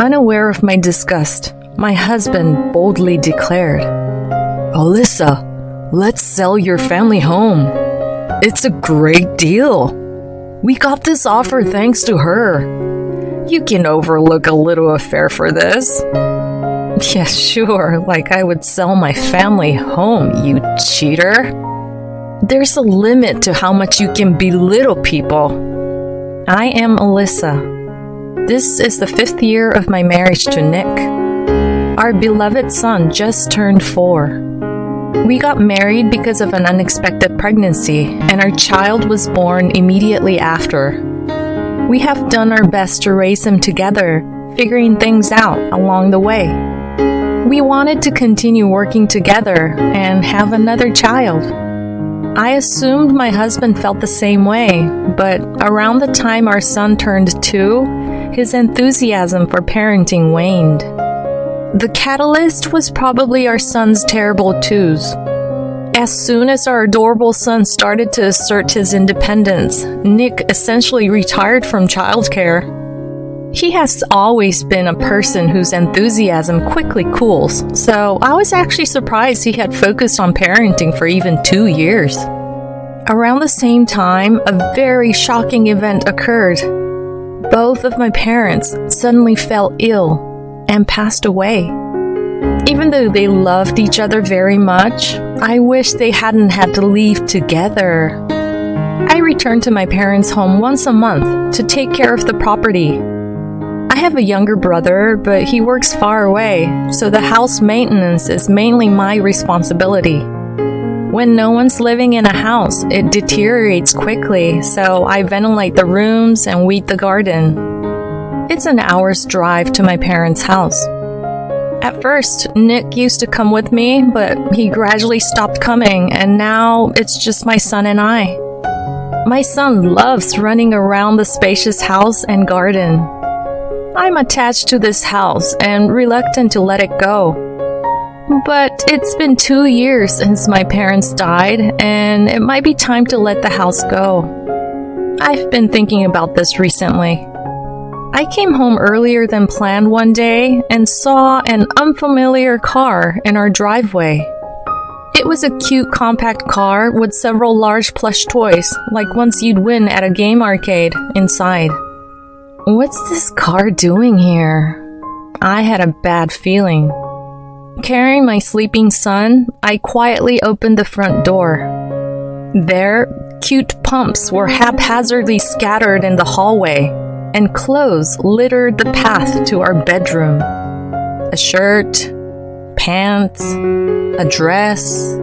Unaware of my disgust, my husband boldly declared, "Alyssa, let's sell your family home. It's a great deal. We got this offer thanks to her. You can overlook a little affair for this." "Yeah, sure, like I would sell my family home, you cheater. There's a limit to how much you can belittle people." I am Alyssa. This is the 5th year of my marriage to Nick. Our beloved son just turned 4. We got married because of an unexpected pregnancy, and our child was born immediately after. We have done our best to raise him together, figuring things out along the way. We wanted to continue working together and have another child. I assumed my husband felt the same way, but around the time our son turned 2, his enthusiasm for parenting waned. The catalyst was probably our son's terrible twos. As soon as our adorable son started to assert his independence, Nick essentially retired from childcare. He has always been a person whose enthusiasm quickly cools, so I was actually surprised he had focused on parenting for even 2 years. Around the same time, a very shocking event occurred. Both of my parents suddenly fell ill and passed away. Even though they loved each other very much, I wish they hadn't had to leave together. I returned to my parents' home once a month to take care of the property. I have a younger brother, but he works far away, so the house maintenance is mainly my responsibility. When no one's living in a house, it deteriorates quickly, so I ventilate the rooms and weed the garden. It's an hour's drive to my parents' house. At first, Nick used to come with me, but he gradually stopped coming, and now it's just my son and I. My son loves running around the spacious house and garden. I'm attached to this house and reluctant to let it go. But it's been 2 years since my parents died, and it might be time to let the house go. I've been thinking about this recently. I came home earlier than planned one day and saw an unfamiliar car in our driveway. It was a cute compact car with several large plush toys, like ones you'd win at a game arcade, inside. What's this car doing here? I had a bad feeling. Carrying my sleeping son, I quietly opened the front door. There, cute pumps were haphazardly scattered in the hallway, and clothes littered the path to our bedroom. A shirt, pants, a dress.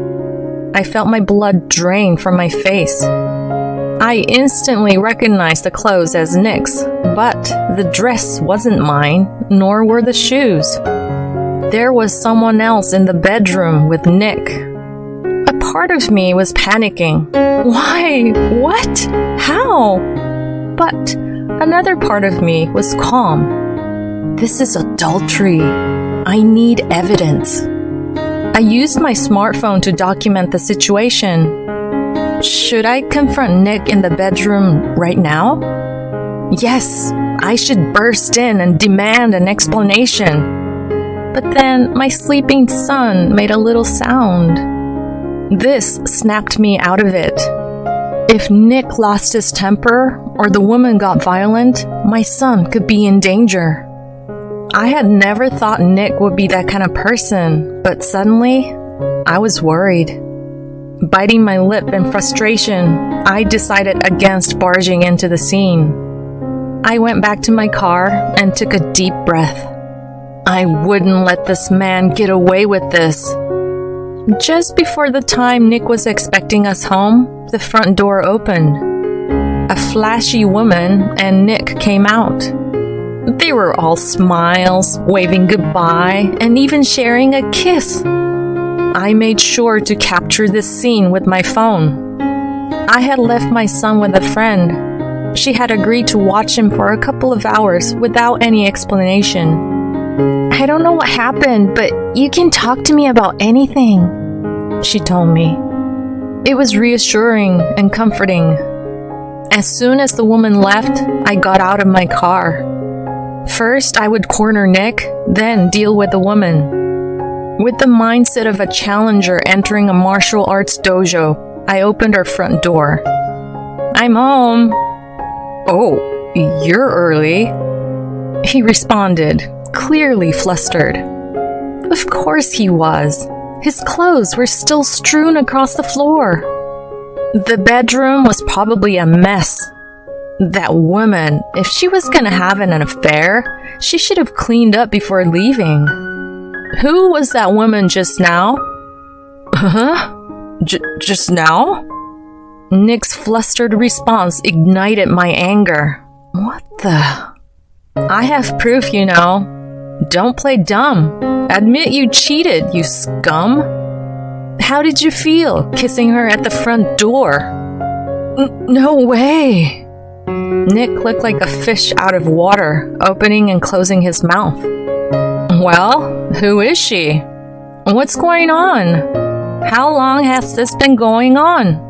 I felt my blood drain from my face. I instantly recognized the clothes as Nick's, but the dress wasn't mine, nor were the shoes. There was someone else in the bedroom with Nick. A part of me was panicking. Why? What? How? But another part of me was calm. This is adultery. I need evidence. I used my smartphone to document the situation. Should I confront Nick in the bedroom right now? Yes, I should burst in and demand an explanation. But then my sleeping son made a little sound. This snapped me out of it. If Nick lost his temper or the woman got violent, my son could be in danger. I had never thought Nick would be that kind of person, but suddenly, I was worried. Biting my lip in frustration, I decided against barging into the scene. I went back to my car and took a deep breath. I wouldn't let this man get away with this. Just before the time Nick was expecting us home, the front door opened. A flashy woman and Nick came out. They were all smiles, waving goodbye, and even sharing a kiss. I made sure to capture this scene with my phone. I had left my son with a friend. She had agreed to watch him for a couple of hours without any explanation. "I don't know what happened, but you can talk to me about anything," she told me. It was reassuring and comforting. As soon as the woman left, I got out of my car. First, I would corner Nick, then deal with the woman. With the mindset of a challenger entering a martial arts dojo, I opened our front door. "I'm home." "Oh, you're early," he responded, clearly flustered. Of course he was. His clothes were still strewn across the floor. The bedroom was probably a mess. That woman, if she was gonna have an affair, she should have cleaned up before leaving. Who was that woman just now? Huh? Just now? Nick's flustered response ignited my anger. What the? I have proof, you know. Don't play dumb. Admit you cheated, you scum. How did you feel kissing her at the front door? No way. Nick looked like a fish out of water, opening and closing his mouth. Well, who is she? What's going on? How long has this been going on?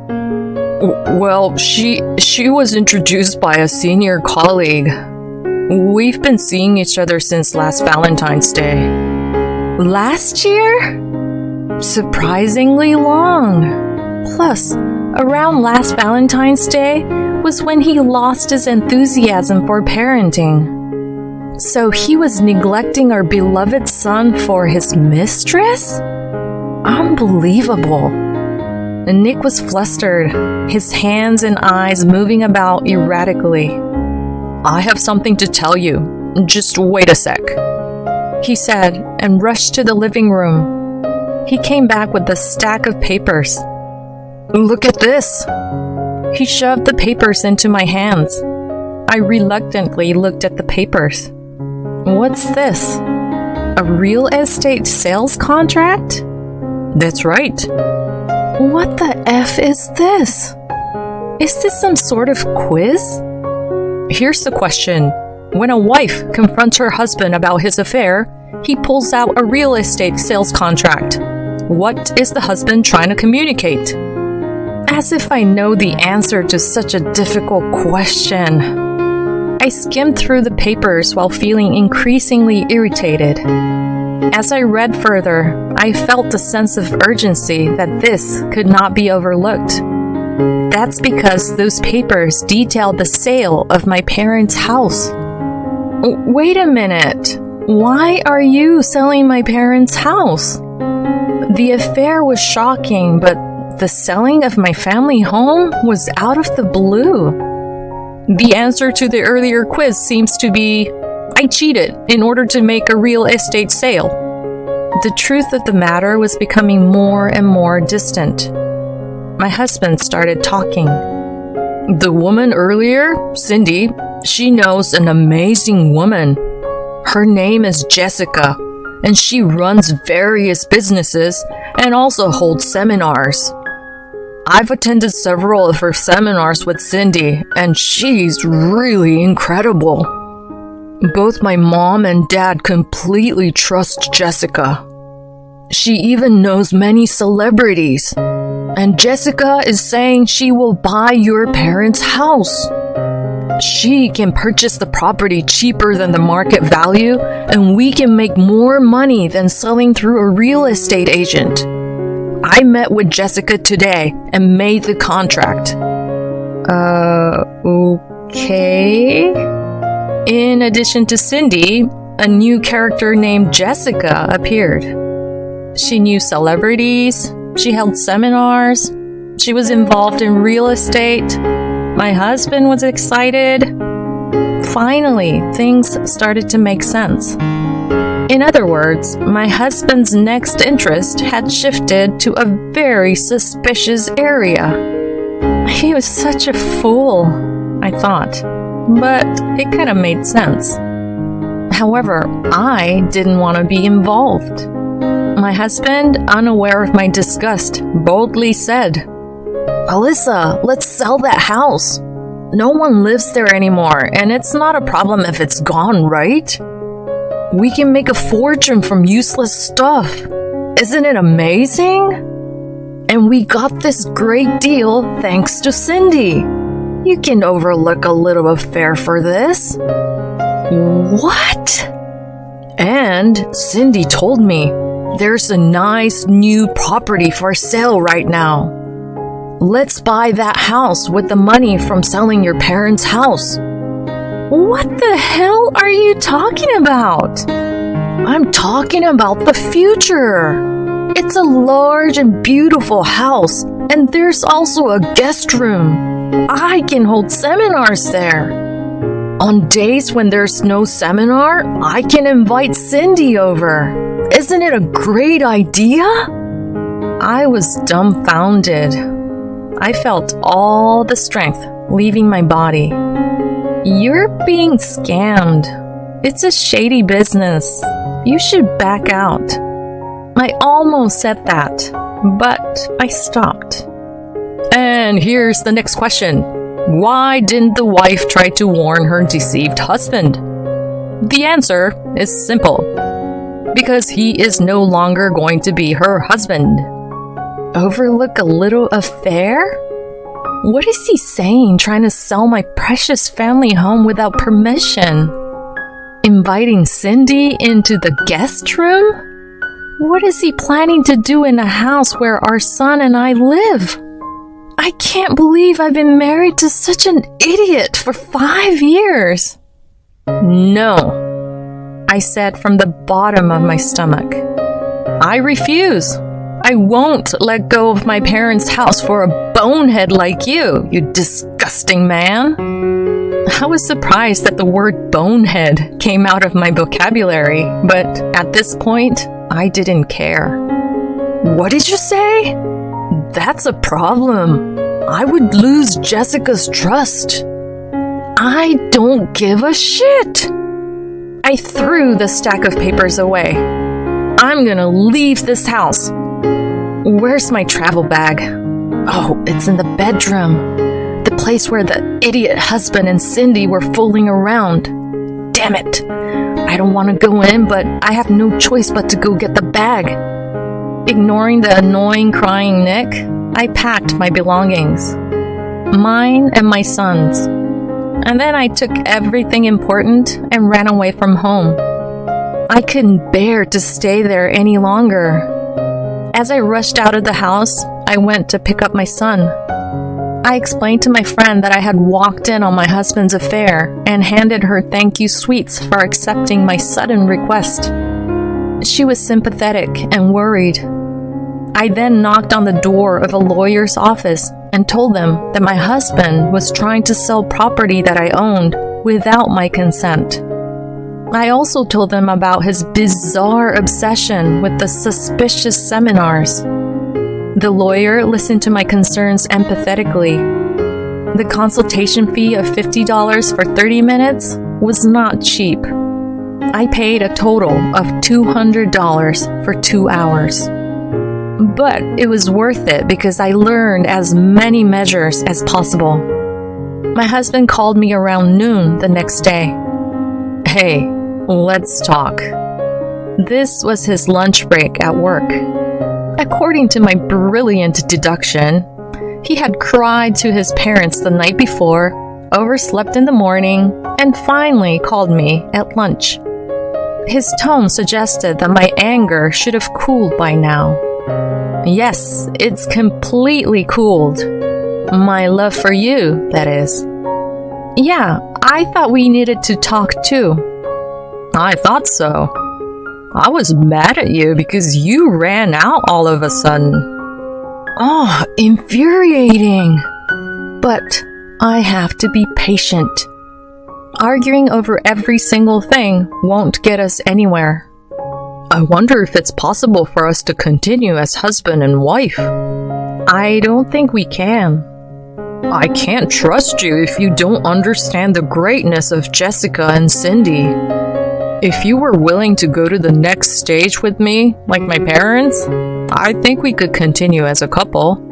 Well, she was introduced by a senior colleague. We've been seeing each other since last Valentine's Day. Last year? Surprisingly long. Plus, around last Valentine's Day was when he lost his enthusiasm for parenting. So he was neglecting our beloved son for his mistress? Unbelievable. And Nick was flustered, his hands and eyes moving about erratically. I have something to tell you. Just wait a sec, he said, and rushed to the living room. He came back with a stack of papers. Look at this. He shoved the papers into my hands. I reluctantly looked at the papers. What's this? A real estate sales contract? That's right. What the F is this? Is this some sort of quiz? Here's the question. When a wife confronts her husband about his affair, he pulls out a real estate sales contract. What is the husband trying to communicate? As if I know the answer to such a difficult question. I skimmed through the papers while feeling increasingly irritated. As I read further, I felt a sense of urgency that this could not be overlooked. That's because those papers detailed the sale of my parents' house. Wait a minute. Why are you selling my parents' house? The affair was shocking, but the selling of my family home was out of the blue. The answer to the earlier quiz seems to be, I cheated in order to make a real estate sale. The truth of the matter was becoming more and more distant. My husband started talking. The woman earlier, Cindy, she knows an amazing woman. Her name is Jessica, and she runs various businesses and also holds seminars. I've attended several of her seminars with Cindy, and she's really incredible. Both my mom and dad completely trust Jessica. She even knows many celebrities. And Jessica is saying she will buy your parents' house. She can purchase the property cheaper than the market value, and we can make more money than selling through a real estate agent. I met with Jessica today and made the contract. Okay. In addition to Cindy, a new character named Jessica appeared. She knew celebrities, she held seminars, she was involved in real estate. My husband was excited. Finally, things started to make sense. In other words, my husband's next interest had shifted to a very suspicious area. He was such a fool, I thought, but it kind of made sense. However, I didn't want to be involved. My husband, unaware of my disgust, boldly said, Alyssa, let's sell that house. No one lives there anymore, and it's not a problem if it's gone, right? We can make a fortune from useless stuff. Isn't it amazing? And we got this great deal thanks to Cindy. You can overlook a little affair for this. What? And Cindy told me there's a nice new property for sale right now. Let's buy that house with the money from selling your parents' house. What the hell are you talking about? I'm talking about the future. It's a large and beautiful house, and there's also a guest room. I can hold seminars there. On days when there's no seminar, I can invite Cindy over. Isn't it a great idea? I was dumbfounded. I felt all the strength leaving my body. You're being scammed. It's a shady business. You should back out. I almost said that, but I stopped. And here's the next question. Why didn't the wife try to warn her deceived husband? The answer is simple. Because he is no longer going to be her husband. Overlook a little affair? What is he saying, trying to sell my precious family home without permission? Inviting Cindy into the guest room? What is he planning to do in a house where our son and I live? I can't believe I've been married to such an idiot for 5 years. No, I said from the bottom of my stomach. I refuse. I won't let go of my parents' house for a bonehead like you disgusting man. I was surprised that the word bonehead came out of my vocabulary, but at this point, I didn't care. What did you say? That's a problem. I would lose Jessica's trust. I don't give a shit. I threw the stack of papers away. I'm gonna leave this house. Where's my travel bag? Oh, it's in the bedroom. The place where the idiot husband and Cindy were fooling around. Damn it. I don't want to go in, but I have no choice but to go get the bag. Ignoring the annoying crying Nick, I packed my belongings. Mine and my son's. And then I took everything important and ran away from home. I couldn't bear to stay there any longer. As I rushed out of the house, I went to pick up my son. I explained to my friend that I had walked in on my husband's affair and handed her thank you sweets for accepting my sudden request. She was sympathetic and worried. I then knocked on the door of a lawyer's office and told them that my husband was trying to sell property that I owned without my consent. I also told them about his bizarre obsession with the suspicious seminars. The lawyer listened to my concerns empathetically. The consultation fee of $50 for 30 minutes was not cheap. I paid a total of $200 for 2 hours. But it was worth it because I learned as many measures as possible. My husband called me around noon the next day. Hey, let's talk. This was his lunch break at work. According to my brilliant deduction, he had cried to his parents the night before, overslept in the morning, and finally called me at lunch. His tone suggested that my anger should have cooled by now. Yes, it's completely cooled. My love for you, that is. Yeah, I thought we needed to talk too. I thought so. I was mad at you because you ran out all of a sudden. Oh, infuriating. But I have to be patient. Arguing over every single thing won't get us anywhere. I wonder if it's possible for us to continue as husband and wife. I don't think we can. I can't trust you if you don't understand the greatness of Jessica and Cindy. If you were willing to go to the next stage with me, like my parents, I think we could continue as a couple.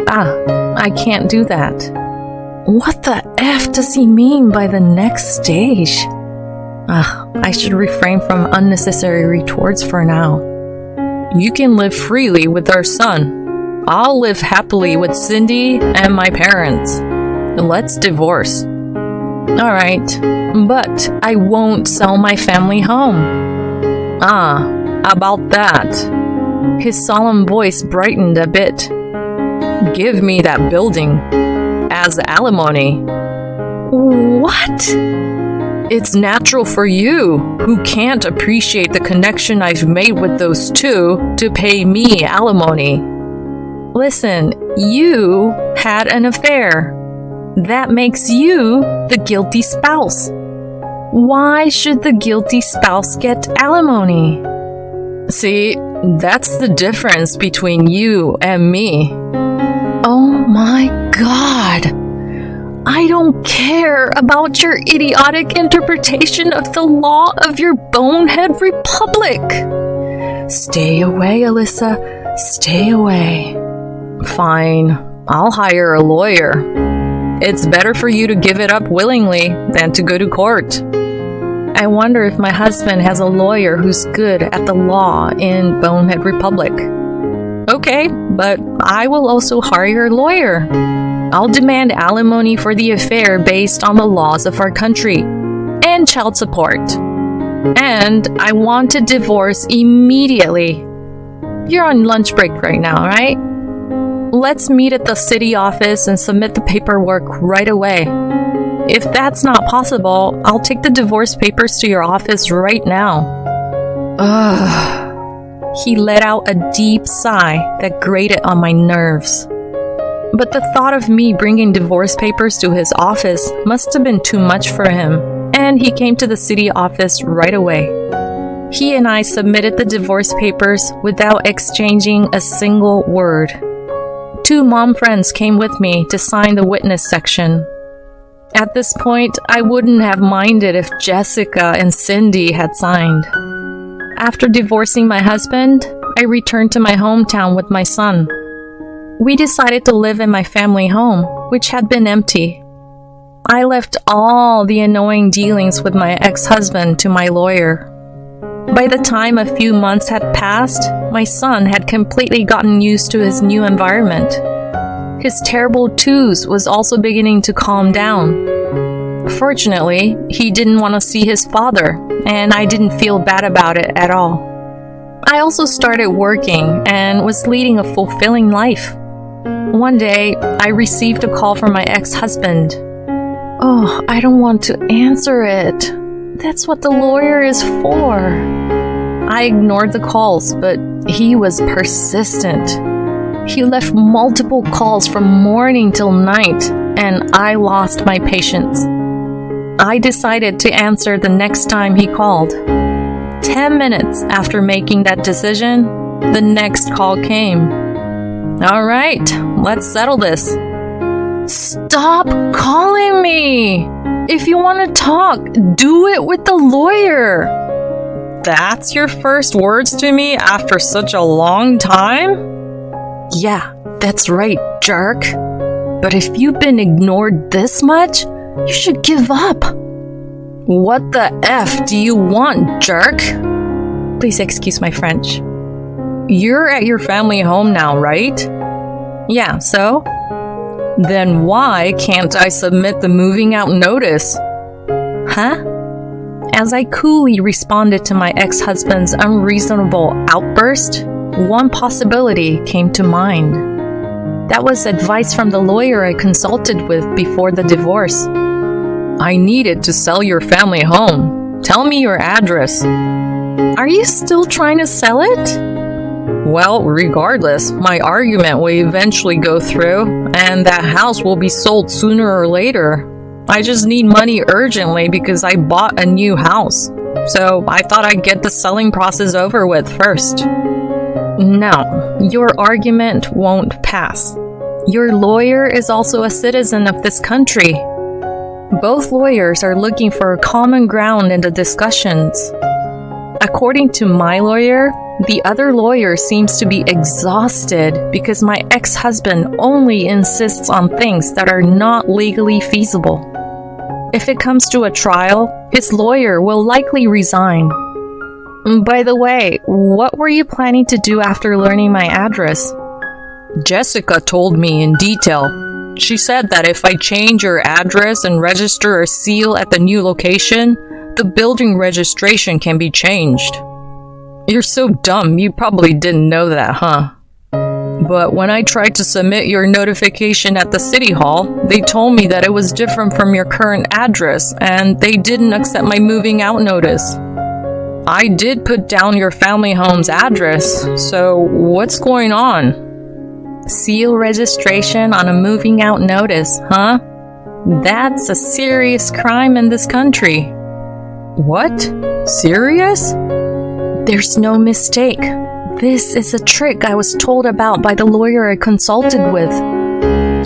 I can't do that. What the F does he mean by the next stage? I should refrain from unnecessary retorts for now. You can live freely with our son. I'll live happily with Cindy and my parents. Let's divorce. Alright, but I won't sell my family home. Ah, about that. His solemn voice brightened a bit. Give me that building as alimony. What? It's natural for you, who can't appreciate the connection I've made with those two, to pay me alimony. Listen, you had an affair. That makes you the guilty spouse. Why should the guilty spouse get alimony? See, that's the difference between you and me. Oh my God! I don't care about your idiotic interpretation of the law of your bonehead republic. Stay away, Alyssa. Stay away. Fine, I'll hire a lawyer. It's better for you to give it up willingly than to go to court. I wonder if my husband has a lawyer who's good at the law in Bonehead Republic. Okay, but I will also hire a lawyer. I'll demand alimony for the affair based on the laws of our country, and child support. And I want a divorce immediately. You're on lunch break right now, right? Let's meet at the city office and submit the paperwork right away. If that's not possible, I'll take the divorce papers to your office right now. Ugh. He let out a deep sigh that grated on my nerves. But the thought of me bringing divorce papers to his office must have been too much for him, and he came to the city office right away. He and I submitted the divorce papers without exchanging a single word. 2 mom friends came with me to sign the witness section. At this point, I wouldn't have minded if Jessica and Cindy had signed. After divorcing my husband, I returned to my hometown with my son. We decided to live in my family home, which had been empty. I left all the annoying dealings with my ex-husband to my lawyer. By the time a few months had passed, my son had completely gotten used to his new environment. His terrible twos was also beginning to calm down. Fortunately, he didn't want to see his father, and I didn't feel bad about it at all. I also started working and was leading a fulfilling life. One day, I received a call from my ex-husband. Oh, I don't want to answer it. That's what the lawyer is for. I ignored the calls, but he was persistent. He left multiple calls from morning till night, and I lost my patience. I decided to answer the next time he called. 10 minutes after making that decision, the next call came. All right, let's settle this. Stop calling me! If you want to talk, do it with the lawyer. That's your first words to me after such a long time? Yeah, that's right, jerk. But if you've been ignored this much, you should give up. What the F do you want, jerk? Please excuse my French. You're at your family home now, right? Yeah, so? Then why can't I submit the moving out notice? Huh? As I coolly responded to my ex-husband's unreasonable outburst, one possibility came to mind. That was advice from the lawyer I consulted with before the divorce. I needed to sell your family home. Tell me your address. Are you still trying to sell it? Well, regardless, my argument will eventually go through, and that house will be sold sooner or later. I just need money urgently because I bought a new house. So I thought I'd get the selling process over with first. No, your argument won't pass. Your lawyer is also a citizen of this country. Both lawyers are looking for common ground in the discussions. According to my lawyer, the other lawyer seems to be exhausted because my ex-husband only insists on things that are not legally feasible. If it comes to a trial, his lawyer will likely resign. By the way, what were you planning to do after learning my address? Jessica told me in detail. She said that if I change your address and register a seal at the new location, the building registration can be changed. You're so dumb, you probably didn't know that, huh? But when I tried to submit your notification at the city hall, they told me that it was different from your current address, and they didn't accept my moving out notice. I did put down your family home's address, so what's going on? Seal registration on a moving out notice, huh? That's a serious crime in this country. What? Serious? There's no mistake. This is a trick I was told about by the lawyer I consulted with.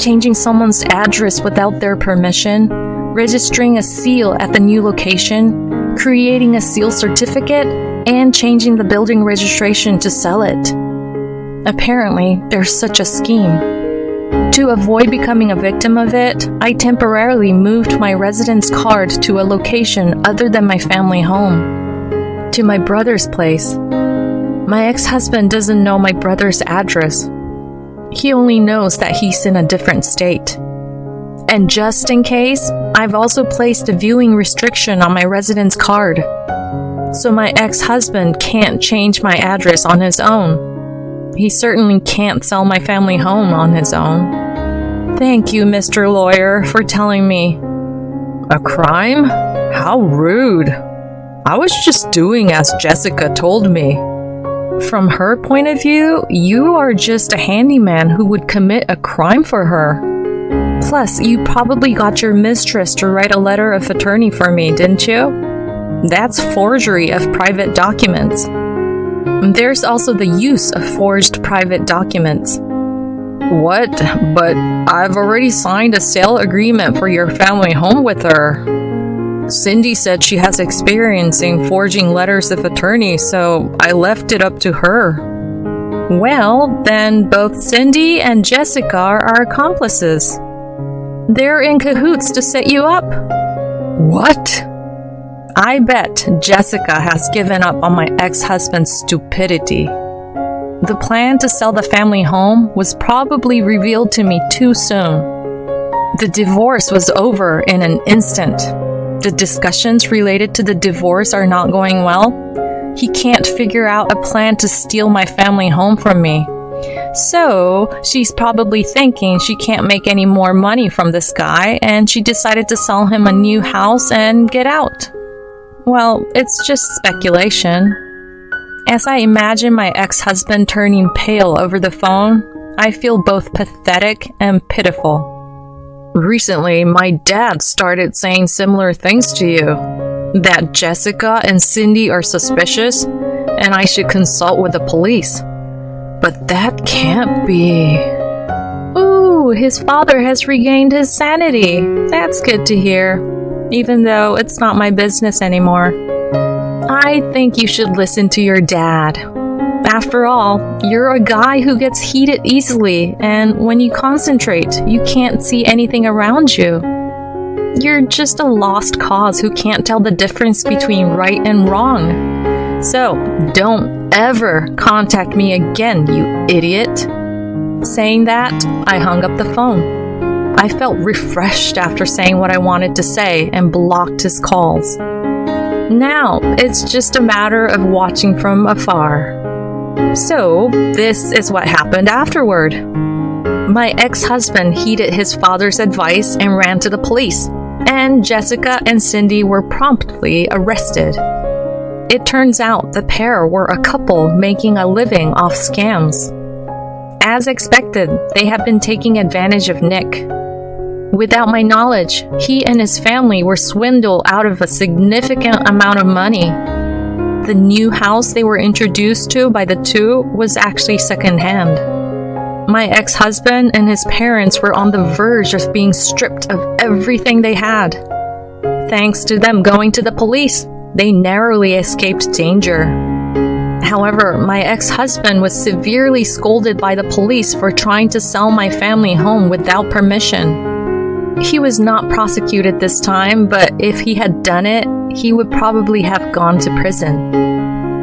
Changing someone's address without their permission, registering a seal at the new location, creating a seal certificate, and changing the building registration to sell it. Apparently, there's such a scheme. To avoid becoming a victim of it, I temporarily moved my residence card to a location other than my family home, to my brother's place. My ex-husband doesn't know my brother's address. He only knows that he's in a different state. And just in case, I've also placed a viewing restriction on my residence card. So my ex-husband can't change my address on his own. He certainly can't sell my family home on his own. Thank you, Mr. Lawyer, for telling me. A crime? How rude. I was just doing as Jessica told me. From her point of view, you are just a handyman who would commit a crime for her. Plus, you probably got your mistress to write a letter of attorney for me, didn't you? That's forgery of private documents. There's also the use of forged private documents. What? But I've already signed a sale agreement for your family home with her. Cindy said she has experience in forging letters of attorney, so I left it up to her. Well, then both Cindy and Jessica are accomplices. They're in cahoots to set you up. What? I bet Jessica has given up on my ex-husband's stupidity. The plan to sell the family home was probably revealed to me too soon. The divorce was over in an instant. The discussions related to the divorce are not going well. He can't figure out a plan to steal my family home from me. So, she's probably thinking she can't make any more money from this guy, and she decided to sell him a new house and get out. Well, it's just speculation. As I imagine my ex-husband turning pale over the phone, I feel both pathetic and pitiful. Recently, my dad started saying similar things to you. That Jessica and Cindy are suspicious, and I should consult with the police. But that can't be. Ooh, his father has regained his sanity. That's good to hear, even though it's not my business anymore. I think you should listen to your dad. After all, you're a guy who gets heated easily, and when you concentrate, you can't see anything around you. You're just a lost cause who can't tell the difference between right and wrong. So, don't ever contact me again, you idiot. Saying that, I hung up the phone. I felt refreshed after saying what I wanted to say and blocked his calls. Now, it's just a matter of watching from afar. So, this is what happened afterward. My ex-husband heeded his father's advice and ran to the police, and Jessica and Cindy were promptly arrested. It turns out the pair were a couple making a living off scams. As expected, they had been taking advantage of Nick. Without my knowledge, he and his family were swindled out of a significant amount of money. The new house they were introduced to by the two was actually secondhand. My ex-husband and his parents were on the verge of being stripped of everything they had. Thanks to them going to the police, they narrowly escaped danger. However, my ex-husband was severely scolded by the police for trying to sell my family home without permission. He was not prosecuted this time, but if he had done it, he would probably have gone to prison.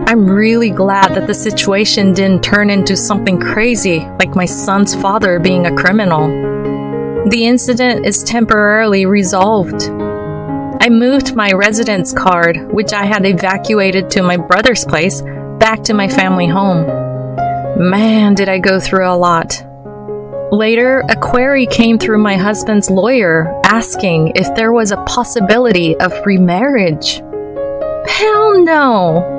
I'm really glad that the situation didn't turn into something crazy, like my son's father being a criminal. The incident is temporarily resolved. I moved my residence card, which I had evacuated to my brother's place, back to my family home. Man, did I go through a lot. Later, a query came through my husband's lawyer asking if there was a possibility of remarriage. Hell no!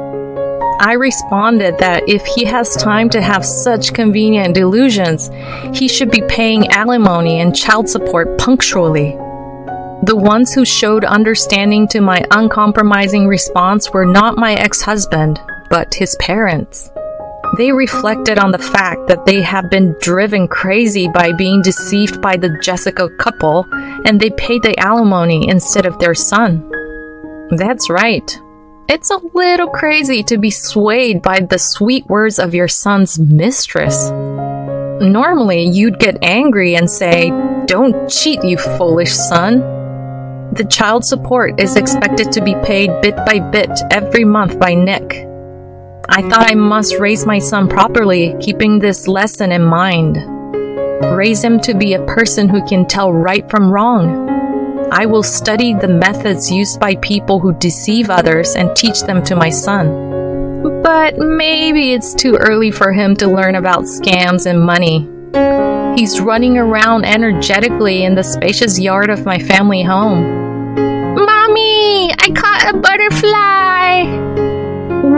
I responded that if he has time to have such convenient delusions, he should be paying alimony and child support punctually. The ones who showed understanding to my uncompromising response were not my ex-husband, but his parents. They reflected on the fact that they have been driven crazy by being deceived by the Jessica couple, and they paid the alimony instead of their son. That's right. It's a little crazy to be swayed by the sweet words of your son's mistress. Normally, you'd get angry and say, "Don't cheat, you foolish son." The child support is expected to be paid bit by bit every month by Nick. I thought I must raise my son properly, keeping this lesson in mind. Raise him to be a person who can tell right from wrong. I will study the methods used by people who deceive others and teach them to my son. But maybe it's too early for him to learn about scams and money. He's running around energetically in the spacious yard of my family home. "Mommy, I caught a butterfly!"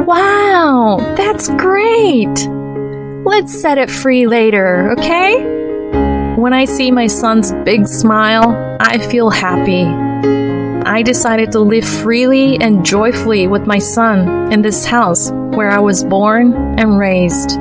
"Wow, that's great! Let's set it free later, okay?" When I see my son's big smile, I feel happy. I decided to live freely and joyfully with my son in this house where I was born and raised.